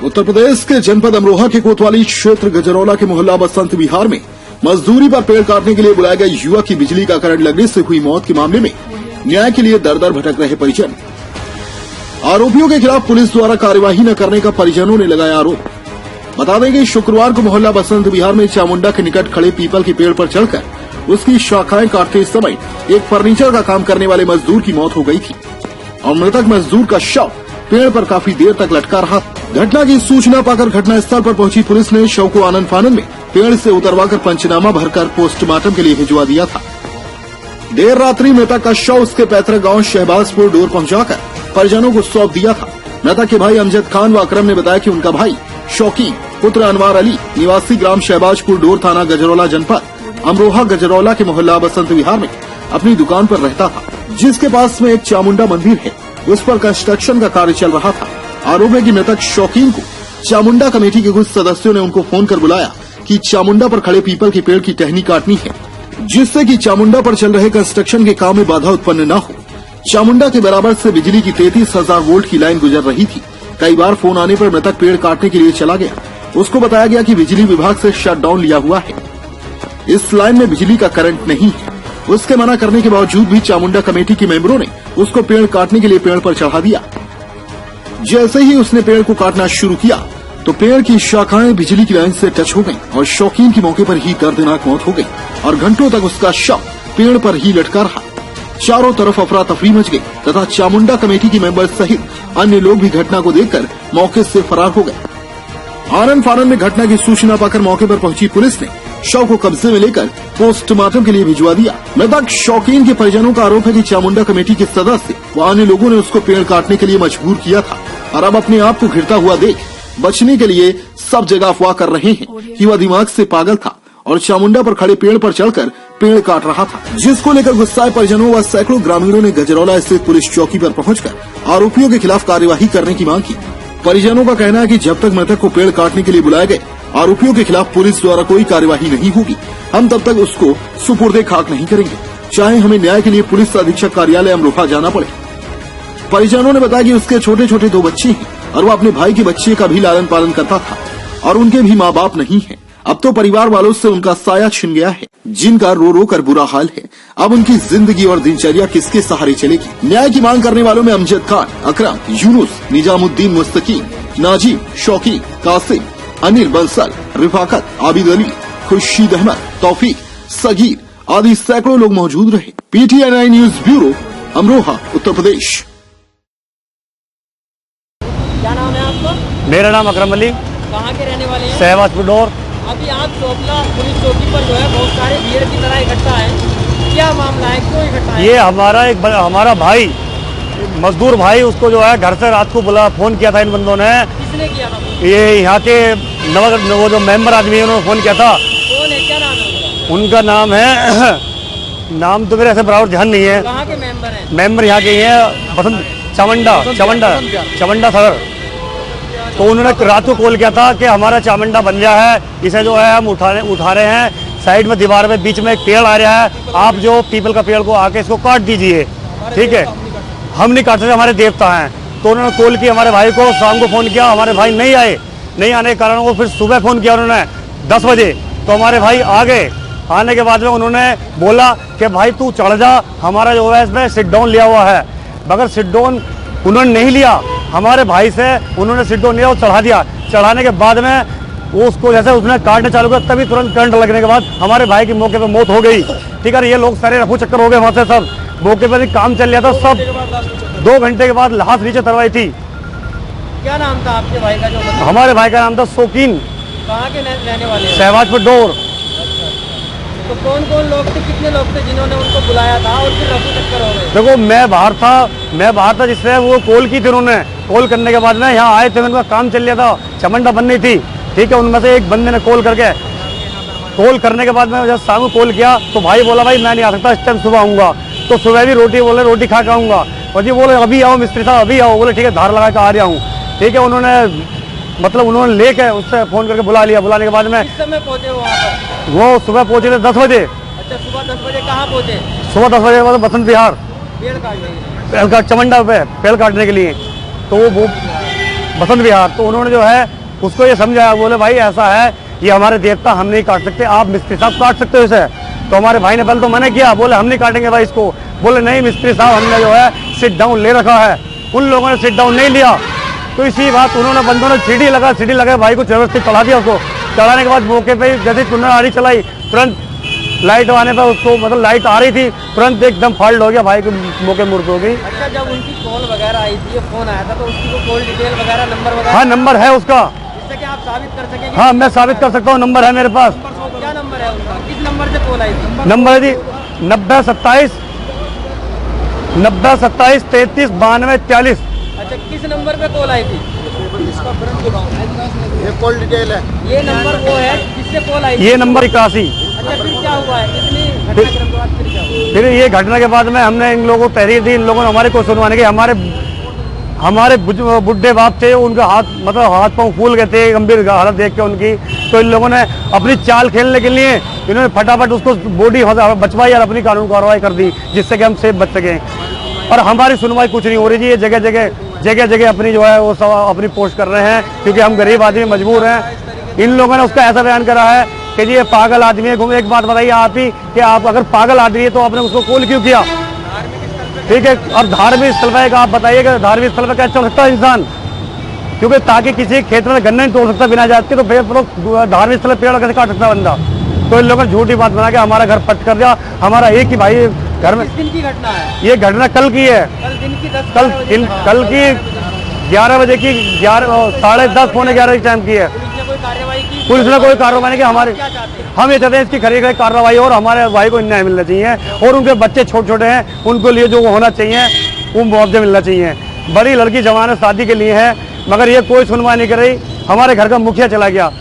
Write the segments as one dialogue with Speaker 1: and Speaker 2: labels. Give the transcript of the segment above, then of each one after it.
Speaker 1: उत्तर प्रदेश के जनपद अमरोहा के कोतवाली क्षेत्र गजरौला के मोहल्ला बसंत विहार में मजदूरी पर पेड़ काटने के लिए बुलाए गए युवक की बिजली का करंट लगने से हुई मौत के मामले में न्याय के लिए दर दर भटक रहे परिजन। आरोपियों के खिलाफ पुलिस द्वारा कार्यवाही न करने का परिजनों ने लगाया आरोप। बता दें कि शुक्रवार को मोहल्ला बसंत विहार में चामुंडा के निकट खड़े पीपल के पेड़ पर चढ़कर उसकी शाखाएं काटते समय एक फर्नीचर का काम करने वाले मजदूर की मौत हो गई थी और मृतक मजदूर का शव पेड़ पर काफी देर तक लटका रहा। घटना की सूचना पाकर घटनास्थल पर पहुंची पुलिस ने शव को आनन फानन में पेड़ से उतरवाकर पंचनामा भरकर पोस्टमार्टम के लिए भिजवा दिया था। देर रात्रि मृतक का शव उसके पैतृक गांव शहबाजपुर डोर पहुंचाकर परिजनों को सौंप दिया था। मृतक के भाई अमजद खान व अकरम ने बताया कि उनका भाई शौकीन पुत्र अनवार अली निवासी ग्राम शहबाजपुर डोर थाना गजरौला जनपद अमरोहा गजरौला के मोहल्ला बसंत विहार में अपनी दुकान पर रहता था, जिसके पास में एक चामुंडा मंदिर है। उस पर कंस्ट्रक्शन का कार्य चल रहा था। आरोप है कि मृतक शौकीन को चामुंडा कमेटी के कुछ सदस्यों ने उनको फोन कर बुलाया कि चामुंडा पर खड़े पीपल के पेड़ की टहनी काटनी है, जिससे कि चामुंडा पर चल रहे कंस्ट्रक्शन के काम में बाधा उत्पन्न न हो। चामुंडा के बराबर से बिजली की 33,000 वोल्ट की लाइन गुजर रही थी। कई बार फोन आने पर मृतक पेड़ काटने के लिए चला गया। उसको बताया गया कि बिजली विभाग से शटडाउन लिया हुआ है, इस लाइन में बिजली का करंट नहीं है। उसके मना करने के बावजूद भी चामुंडा कमेटी के मेंबरों ने उसको पेड़ काटने के लिए पेड़ पर चढ़ा दिया। जैसे ही उसने पेड़ को काटना शुरू किया तो पेड़ की शाखाएं बिजली की लाइन से टच हो गईं और शौकीन की मौके पर ही दर्दनाक मौत हो गई और घंटों तक उसका शव पेड़ पर ही लटका रहा। चारों तरफ अफरा तफरी मच गई तथा चामुंडा कमेटी के मेंबर सहित अन्य लोग भी घटना को देखकर मौके से फरार हो गए। आनन फानन में घटना की सूचना पाकर मौके पर पहुंची पुलिस ने शव को कब्जे में लेकर पोस्टमार्टम के लिए भिजवा दिया। मृतक शौकीन के परिजनों का आरोप है कि चामुंडा कमेटी के सदस्य व अन्य लोगों ने उसको पेड़ काटने के लिए मजबूर किया था और अब अपने आप को घिरता हुआ देख बचने के लिए सब जगह अफवाह कर रहे हैं कि वह दिमाग से पागल था और चामुंडा पर खड़े पेड़ पर चढ़कर पेड़ काट रहा था, जिसको लेकर गुस्साए परिजनों व सैकड़ों ग्रामीणों ने गजरौला स्थित पुलिस चौकी पर पहुंचकर आरोपियों के खिलाफ कार्यवाही करने की मांग की। परिजनों का कहना है कि जब तक मृतक को पेड़ काटने के लिए बुलाए गए आरोपियों के खिलाफ पुलिस द्वारा कोई कार्यवाही नहीं होगी, हम तब तक उसको सुपुर्दे खाक नहीं करेंगे, चाहे हमें न्याय के लिए पुलिस अधीक्षक कार्यालय अमरोहा जाना पड़े। परिजनों ने बताया कि उसके छोटे छोटे 2 बच्चे हैं और वह अपने भाई के बच्चे का भी लालन पालन करता था और उनके भी माँ बाप नहीं है। अब तो परिवार वालों से उनका साया छिन गया है, जिनका रो रो कर बुरा हाल है। अब उनकी जिंदगी और दिनचर्या किसके सहारे चलेगी? न्याय की मांग करने वालों में अमजद खान, अकरम, यूनुस, निजामुद्दीन, मुस्तकीम, नाजीब, शौकीन, कासिम, अनिल बंसल, रिफाकत, आबिद अली, खुर्शीद अहमद, तौफीक, सगीर आदि सैकड़ों लोग मौजूद रहे। PTNI news bureau, Amroha, Uttar Pradesh.
Speaker 2: क्या नाम है आपका?
Speaker 3: मेरा नाम अकरम अली।
Speaker 2: कहाँ के रहने वाले हैं?
Speaker 3: शहबाजपुर डोर।
Speaker 2: अभी आप चोपला पुलिस चौकी पर जो है बहुत सारे भीड़ की तरह इकट्ठा है, क्या मामला है, क्यों इकट्ठा है?
Speaker 3: ये हमारा भाई मजदूर भाई, उसको जो है घर से रात को फोन किया था इन बंदों ने।
Speaker 2: किसने किया था?
Speaker 3: ये यहाँ के वो जो मेंबर आदमी है उन्होंने फोन किया था।
Speaker 2: कौन है, क्या नाम है
Speaker 3: उनका? नाम है नाम तो मेरे ऐसे बराबर ध्यान नहीं है।
Speaker 2: कहाँ के मेंबर हैं?
Speaker 3: मेंबर यहाँ के हैं बसंत चामुंडा सदर। तो उन्होंने रात को कॉल किया था कि हमारा चामुंडा बन गया है, इसे जो है हम उठा रहे हैं, साइड में दीवार में बीच में एक पेड़ आ रहा है, आप जो पीपल का पेड़ को आके इसको काट दीजिए। ठीक है, हम नहीं काट सकते, हमारे देवता हैं। तो उन्होंने कॉल किया हमारे भाई को, शाम को फोन किया, हमारे भाई नहीं आए। नहीं आने के कारण वो फिर सुबह फोन किया उन्होंने 10 बजे, तो हमारे भाई आ गए। आने के बाद में उन्होंने बोला कि भाई तू चढ़ जा, हमारा जो है इसमें सिट डाउन लिया हुआ है। मगर सिट डाउन उन्होंने नहीं लिया, हमारे भाई से उन्होंने सिट डाउन लिया और चढ़ा दिया। चढ़ाने के बाद में वो उसको जैसे उसने काटने चालू किया, तभी तुरंत करंट लगने के बाद हमारे भाई की मौके पर मौत हो गई। ठीक है, ये लोग सारे रफू चक्कर हो गए वहाँ से, सब मौके पर ही काम चल रहा था। सब 2 घंटे के बाद लाश नीचे तरवाई थी।
Speaker 2: क्या नाम था आपके भाई का? जो
Speaker 3: हमारे भाई का नाम था शौकीन।
Speaker 2: कहाँ के रहने वाले?
Speaker 3: शहबाजपुर डोर।
Speaker 2: तो कौन कौन लोग थे, कितने लोग थे जिन्होंने उनको बुलाया था और फिर रफू चक्कर हो गए?
Speaker 3: देखो मैं बाहर था जिससे वो कॉल की थी। उन्होंने कॉल करने के बाद में यहाँ आए थे, उनका काम चल रहा था, चामुंडा बननी थी। ठीक है, उनमें से एक बंदे ने कॉल करने के बाद में जब शाम को कॉल किया तो भाई बोला भाई मैं नहीं आ सकता, इस टाइम सुबह आऊँगा। तो सुबह भी रोटी खा के आऊँगा। और जी बोले अभी आओ मिस्त्री साहब, अभी आओ। बोले ठीक है, धार लगा के आ रहा हूँ। ठीक है, उन्होंने लेके उससे फोन करके बुला लिया। बुलाने के बाद में
Speaker 2: किस समय पहुंचे वहाँ पर?
Speaker 3: वो सुबह पहुंचे थे 10 बजे।
Speaker 2: अच्छा, सुबह 10 बजे कहाँ पहुंचे?
Speaker 3: सुबह 10 बजे मतलब बसंत विहार
Speaker 2: पेड़ काटने
Speaker 3: चामुंडा पे पेड़ काटने के लिए। तो वो बसंत विहार। तो उन्होंने जो है उसको ये समझाया, बोले भाई ऐसा है, ये हमारे देवता, हम नहीं काट सकते, आप मिस्त्री साहब काट सकते हो इसे। तो हमारे भाई ने पहले तो मना किया, बोले हम नहीं काटेंगे भाई इसको। बोले नहीं मिस्त्री साहब, हमने जो है सिट डाउन ले रखा है। उन लोगों ने सिट डाउन नहीं लिया, तो इसी बात उन्होंने बंदों ने सीढ़ी लगा भाई को जबरदस्ती चढ़ा दिया। उसको चढ़ाने के बाद मौके पे जैसे कुल्हाड़ी चलाई, तुरंत लाइट आने पर उसको, मतलब लाइट आ रही थी, तुरंत एकदम फॉल्ट हो गया, भाई को मौके मुर्द हो गई।
Speaker 2: अच्छा, जब उनकी कॉल वगैरह आई थी, फोन आया था, तो उसकी वो कॉल डिटेल वगैरह, नंबर वगैरह?
Speaker 3: हाँ, नंबर है उसका।
Speaker 2: जिससे कि आप साबित कर सकेंगे?
Speaker 3: हाँ, मैं साबित कर सकता हूँ, नंबर है मेरे पास।
Speaker 2: क्या नंबर है उनका? किस नंबर से कॉल आई थी?
Speaker 3: नंबर है जी 9027 33 92 40।
Speaker 2: अच्छा, किस नंबर पे कॉल आई थी?
Speaker 4: ये कॉल डिटेल है।
Speaker 2: ये नंबर वो है जिससे कॉल आई थी?
Speaker 3: ये नंबर 81।
Speaker 2: अच्छा, फिर क्या हुआ है? इतनी घटनाक्रम के बाद फिर क्या हुआ?
Speaker 3: फिर ये घटना के बाद में हमने इन लोगों को तहरीर दी, इन लोगों ने हमारे को सुनवाने के, हमारे बुढ़े बाप थे, उनका हाथ, मतलब हाथ पांव फूल गए थे गंभीर हालत देख के उनकी। तो इन लोगों ने अपनी चाल खेलने के लिए इन्होंने फटाफट उसको बॉडी बचवाई और अपनी कानून कार्रवाई कर दी, जिससे कि हम सेफ बच सकें। और हमारी सुनवाई कुछ नहीं हो रही जी, ये जगह जगह अपनी जो है वो सब अपनी पोस्ट कर रहे हैं, क्योंकि हम गरीब आदमी मजबूर हैं। इन लोगों ने उसका ऐसा बयान करा है कि जी ये पागल आदमी है। एक बात बताइए आप ही कि आप अगर पागल आदमी है तो आपने उसको कॉल क्यों किया? ठीक है, और धार्मिक स्थल पर आप बताइए कि धार्मिक स्थल पर क्या चल सकता है इंसान? क्योंकि ताकि किसी खेत में गन्ना नहीं तोड़ सकता बिना जात के, तो धार्मिक स्थल पेड़ कैसे काट सकता है बंदा? तो इन लोगों ने झूठी बात बना के हमारा घर पट कर दिया। हमारा एक ही भाई घर में।
Speaker 2: किस दिन की घटना है?
Speaker 3: ये घटना कल की है,
Speaker 2: कल दिन की
Speaker 3: कल की 11 बजे की, 10:30 पौने 11 के टाइम की है।
Speaker 2: पुलिस ने कोई कार्रवाई की?
Speaker 3: पुलिस ने कोई कार्रवाई नहीं की। हमारे
Speaker 2: क्या चाहते हैं?
Speaker 3: हम ये चाहते हैं इसकी खरी कार्रवाई और हमारे भाई को न्याय मिलना चाहिए, और उनके बच्चे छोटे छोटे हैं, उनको लिए जो होना चाहिए वो मुआवजा मिलना चाहिए। बड़ी लड़की जवान शादी के लिए है, मगर ये कोई सुनवाई नहीं कर रही। हमारे घर का मुखिया चला गया,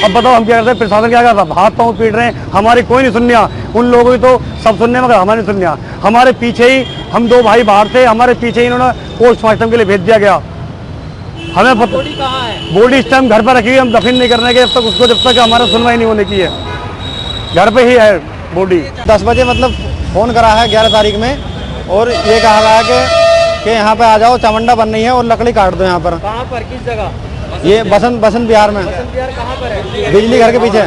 Speaker 3: अब बताओ हम क्या करते हैं? प्रशासन क्या करता? हाथ पांव पीट रहे हैं, हमारी कोई नहीं सुनिया। उन लोगों की तो सब सुनने, मगर हमारे नहीं सुनिया। हमारे पीछे ही हम 2 भाई बाहर थे, हमारे पीछे ही इन्होंने पोस्टमार्टम के लिए भेज दिया गया। हमें पता,
Speaker 2: बॉडी कहाँ है?
Speaker 3: बॉडी इस टाइम घर पर रखी हुई, हम दफन नहीं करने के जब तक हमारा सुनवाई नहीं होने की है। घर पे ही है बॉडी।
Speaker 4: 10 बजे मतलब फ़ोन करा है 11 तारीख में, और ये कहा गया है कि यहाँ पे आ जाओ, चामुंडा बन रही है और लकड़ी काट दो यहाँ पर।
Speaker 2: कहाँ पर? किस जगह?
Speaker 4: ये बसंत विहार में,
Speaker 2: बसंत विहार कहाँ पर है?
Speaker 4: बिजली घर के पीछे,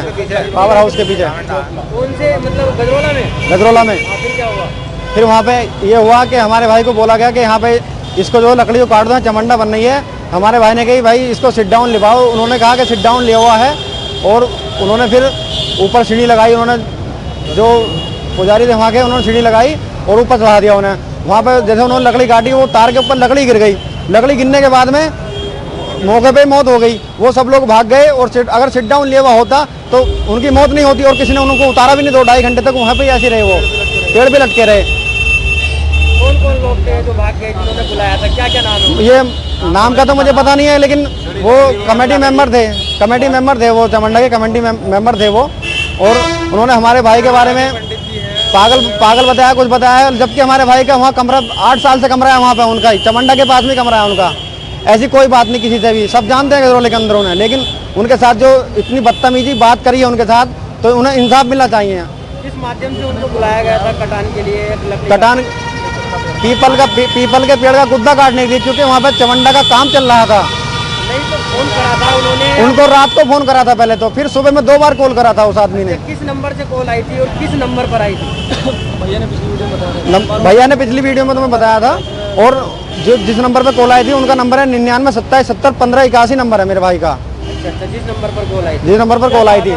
Speaker 4: पावर हाउस के पीछे,
Speaker 2: कौन से, मतलब गजरोला में?
Speaker 4: गजरोला में।
Speaker 2: फिर क्या हुआ?
Speaker 4: फिर वहाँ पे ये हुआ कि हमारे भाई को बोला गया कि यहाँ पे इसको जो लकड़ी को काट दो, चामुंडा बन रही है। हमारे भाई ने कही भाई इसको सिट डाउन लिवाओ। उन्होंने कहा कि सिट डाउन लिया हुआ है, और उन्होंने फिर ऊपर सीढ़ी लगाई। उन्होंने जो पुजारी थे वहाँ के, उन्होंने सीढ़ी लगाई और ऊपर चढ़ा दिया उन्हें। वहाँ पे जैसे उन्होंने लकड़ी काटी, वो तार के ऊपर लकड़ी गिर गई। लकड़ी गिरने के बाद में मौके पे मौत हो गई। वो सब लोग भाग गए, और अगर सिट डाउन लिया हुआ होता तो उनकी मौत नहीं होती, और किसी ने उनको उतारा भी नहीं। 2-2.5 घंटे तक वहाँ पे ऐसे रहे, वो पेड़ पे लटके रहे।
Speaker 2: कौन कौन लोग थे जो भाग गए, जिन्होंने बुलाया था? क्या क्या नाम है?
Speaker 4: ये नाम का तो मुझे पता नहीं है, लेकिन वो कमेटी मेंबर थे, वो चामुंडा के कमेटी मेंबर थे वो। और उन्होंने हमारे भाई के बारे में पागल बताया, कुछ बताया, जबकि हमारे भाई का वहाँ कमरा 8 साल से कमरा है वहाँ पे उनका ही, चामुंडा के पास में कमरा है उनका। ऐसी कोई बात नहीं किसी से भी, सब जानते हैं गजरोले के अंदर उन्हें। लेकिन उनके साथ जो इतनी बदतमीजी बात करी है उनके साथ, तो उन्हें इंसाफ मिलना चाहिए।
Speaker 2: किस माध्यम से उनको बुलाया गया था कटान के लिए?
Speaker 4: कटान पीपल के पेड़ का गुद्दा काटने के लिए, क्योंकि वहाँ पे चामुंडा का काम चल रहा था।
Speaker 2: नहीं तो फोन करा था उन्होंने?
Speaker 4: उनको रात को फोन करा था पहले तो, फिर सुबह में 2 बार कॉल करा था उस आदमी ने।
Speaker 2: किस नंबर से कॉल आई थी और किस नंबर पर आई थी?
Speaker 4: भैया ने पिछली वीडियो में तुम्हें बताया था। और जो जिस नंबर पे कॉल आई थी उनका नंबर है 99 27 70 15 81 नंबर है मेरे भाई का।
Speaker 2: अच्छा, जिस नंबर पर कॉल आई थी?
Speaker 4: जिस नंबर पर कॉल आई थी,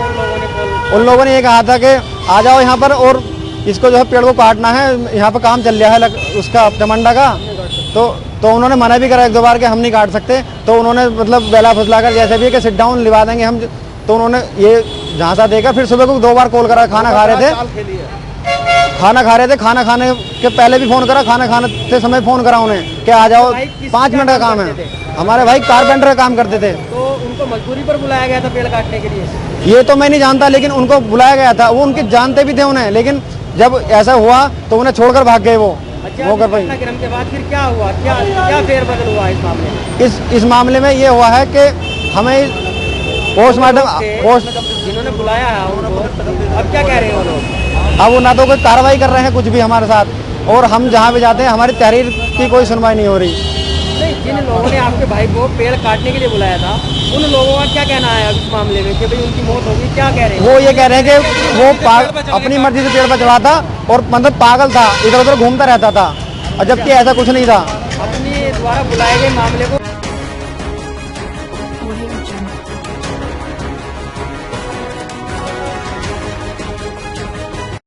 Speaker 4: उन लोगों ने ये कहा था कि आ जाओ यहाँ पर, और इसको जो है पेड़ को काटना है, यहाँ पर काम चल रहा है उसका चामुंडा का। तो उन्होंने मना भी करा 1-2 बार कि हम नहीं काट सकते। तो उन्होंने मतलब बेला फुसला कर जैसे भी कि सिट डाउन लिवा देंगे हम, तो उन्होंने ये झांसा देकर फिर सुबह को 2 बार कॉल करा। खाना खा रहे थे, खाना खाने के पहले भी फोन करा, खाना खाने समय फोन करा उन्हें कि आ जाओ, 5 मिनट का काम है। हमारे भाई कारपेंटर का काम करते थे।
Speaker 2: तो उनको मजदूरी पर बुलाया गया था पेड़ काटने के लिए?
Speaker 4: ये तो मैं नहीं जानता, लेकिन उनको बुलाया गया था। वो उनके जानते भी थे उन्हें, लेकिन जब ऐसा हुआ तो उन्हें छोड़कर भाग गए वो।
Speaker 2: अच्छा, घटनाक्रम के बाद फिर क्या हुआ? क्या फेरबदल हुआ इस मामले में?
Speaker 4: इस मामले में ये हुआ है कि हमें पोस्टमार्टम
Speaker 2: जिन्होंने बुलाया है उनको अब क्या कह रहे हैं वो लोग?
Speaker 4: अब वो ना तो कोई कार्रवाई कर रहे हैं कुछ भी हमारे साथ, और हम जहाँ भी जाते हैं हमारी तहरीर की कोई सुनवाई नहीं हो रही।
Speaker 2: नहीं, जिन लोगों ने आपके भाई को पेड़ काटने के लिए बुलाया था, उन लोगों का क्या कहना है अब इस मामले में कि भाई उनकी मौत होगी, क्या कह रहे हैं?
Speaker 4: वो ये कह रहे हैं कि वो अपनी मर्जी से पेड़ पर चढ़ा था और मतलब पागल था, इधर उधर घूमता रहता था, और जबकि ऐसा कुछ नहीं था।
Speaker 2: अपने द्वारा बुलाए गए मामले को